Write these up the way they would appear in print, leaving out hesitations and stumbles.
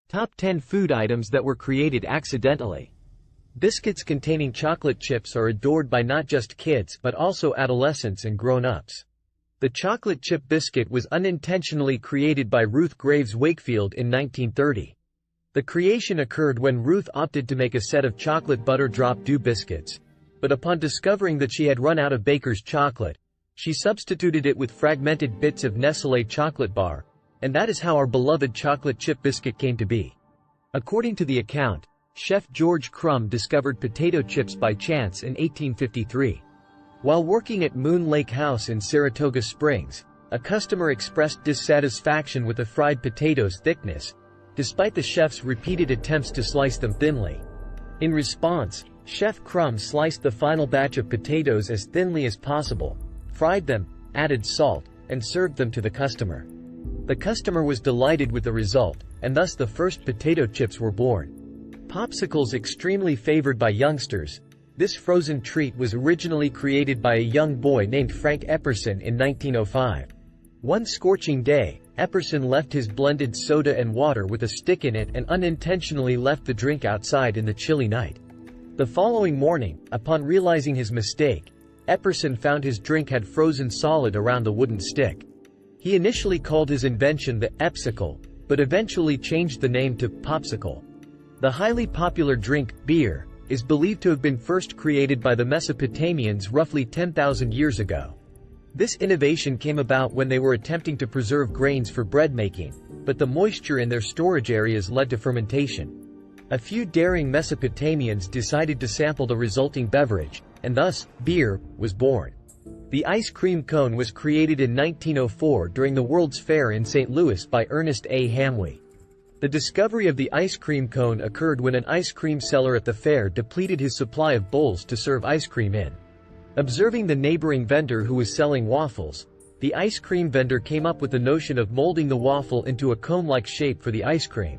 Top 10 food items that were created accidentally. Biscuits containing chocolate chips are adored by not just kids but also adolescents and grown-ups. The chocolate chip biscuit was unintentionally created by Ruth Graves Wakefield in 1930. The creation occurred when Ruth opted to make a set of chocolate butter drop dew biscuits, but upon discovering that she had run out of baker's chocolate, she substituted it with fragmented bits of Nestlé chocolate bar, and that is how our beloved chocolate chip biscuit came to be. According to the account, Chef George Crumb discovered potato chips by chance in 1853. While working at Moon Lake House in Saratoga Springs, a customer expressed dissatisfaction with the fried potatoes' thickness, despite the chef's repeated attempts to slice them thinly. In response, Chef Crumb sliced the final batch of potatoes as thinly as possible, fried them, added salt, and served them to the customer. The customer was delighted with the result, and thus the first potato chips were born. Popsicles extremely favored by youngsters, this frozen treat was originally created by a young boy named Frank Epperson in 1905. One scorching day, Epperson left his blended soda and water with a stick in it and unintentionally left the drink outside in the chilly night. The following morning, upon realizing his mistake, Epperson found his drink had frozen solid around the wooden stick. He initially called his invention the Epsicle, but eventually changed the name to Popsicle. The highly popular drink, beer, is believed to have been first created by the Mesopotamians roughly 10,000 years ago. This innovation came about when they were attempting to preserve grains for bread making, but the moisture in their storage areas led to fermentation. A few daring Mesopotamians decided to sample the resulting beverage, and thus, beer was born. The ice cream cone was created in 1904 during the World's Fair in St. Louis by Ernest A. Hamwee. The discovery of the ice cream cone occurred when an ice cream seller at the fair depleted his supply of bowls to serve ice cream in. Observing the neighboring vendor who was selling waffles, the ice cream vendor came up with the notion of molding the waffle into a cone-like shape for the ice cream.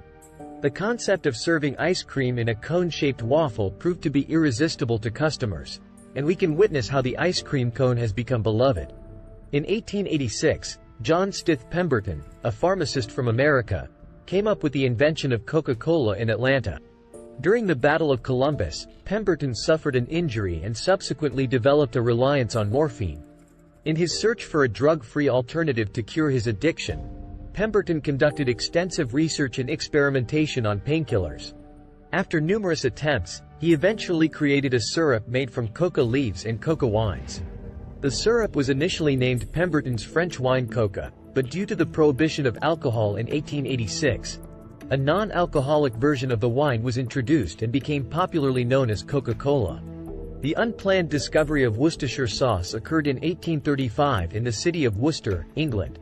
The concept of serving ice cream in a cone-shaped waffle proved to be irresistible to customers, and we can witness how the ice cream cone has become beloved. In 1886, John Stith Pemberton, a pharmacist from America, came up with the invention of Coca-Cola in Atlanta. During the Battle of Columbus, Pemberton suffered an injury and subsequently developed a reliance on morphine. In his search for a drug-free alternative to cure his addiction, Pemberton conducted extensive research and experimentation on painkillers. After numerous attempts, he eventually created a syrup made from coca leaves and coca wines. The syrup was initially named Pemberton's French wine coca, but due to the prohibition of alcohol in 1886, a non-alcoholic version of the wine was introduced and became popularly known as Coca-Cola. The unplanned discovery of Worcestershire sauce occurred in 1835 in the city of Worcester, England.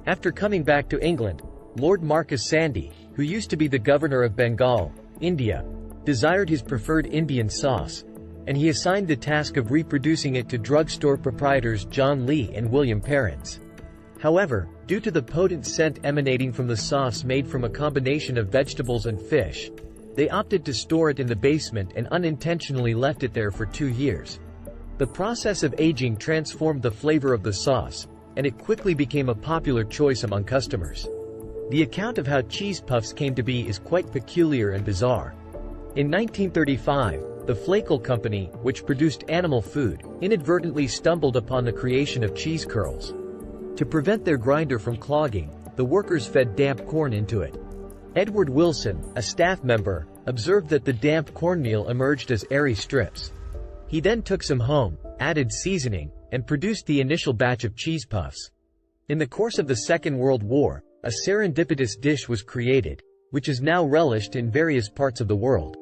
After coming back to England, Lord Marcus Sandys, who used to be the governor of Bengal, India, desired his preferred Indian sauce, and he assigned the task of reproducing it to drugstore proprietors John Lee and William Perrins. However, due to the potent scent emanating from the sauce made from a combination of vegetables and fish, they opted to store it in the basement and unintentionally left it there for 2 years. The process of aging transformed the flavor of the sauce, and it quickly became a popular choice among customers. The account of how cheese puffs came to be is quite peculiar and bizarre. In 1935, the Flakel Company, which produced animal food, inadvertently stumbled upon the creation of cheese curls. To prevent their grinder from clogging, the workers fed damp corn into it. Edward Wilson, a staff member, observed that the damp cornmeal emerged as airy strips. He then took some home, added seasoning, and produced the initial batch of cheese puffs. In the course of the Second World War, a serendipitous dish was created, which is now relished in various parts of the world.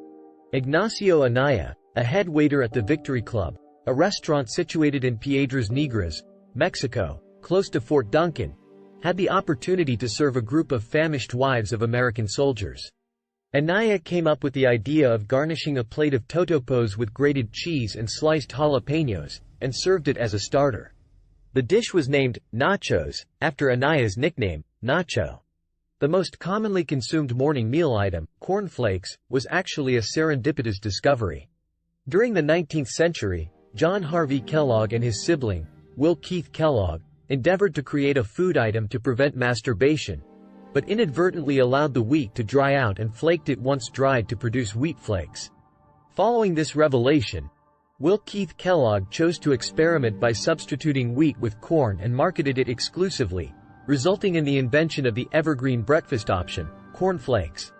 Ignacio Anaya, a head waiter at the Victory Club, a restaurant situated in Piedras Negras, Mexico, close to Fort Duncan, had the opportunity to serve a group of famished wives of American soldiers. Anaya came up with the idea of garnishing a plate of totopos with grated cheese and sliced jalapenos, and served it as a starter. The dish was named nachos, after Anaya's nickname, Nacho. The most commonly consumed morning meal item, cornflakes, was actually a serendipitous discovery. During the 19th century, John Harvey Kellogg and his sibling, Will Keith Kellogg, endeavored to create a food item to prevent masturbation, but inadvertently allowed the wheat to dry out and flaked it once dried to produce wheat flakes. Following this revelation, Will Keith Kellogg chose to experiment by substituting wheat with corn and marketed it exclusively, resulting in the invention of the evergreen breakfast option, corn flakes.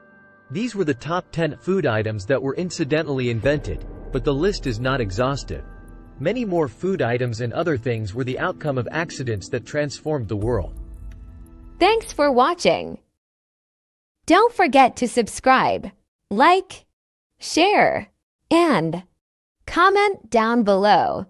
These were the top 10 food items that were incidentally invented, but the list is not exhaustive. Many more food items and other things were the outcome of accidents that transformed the world. Thanks for watching. Don't forget to subscribe, like, share, and comment down below.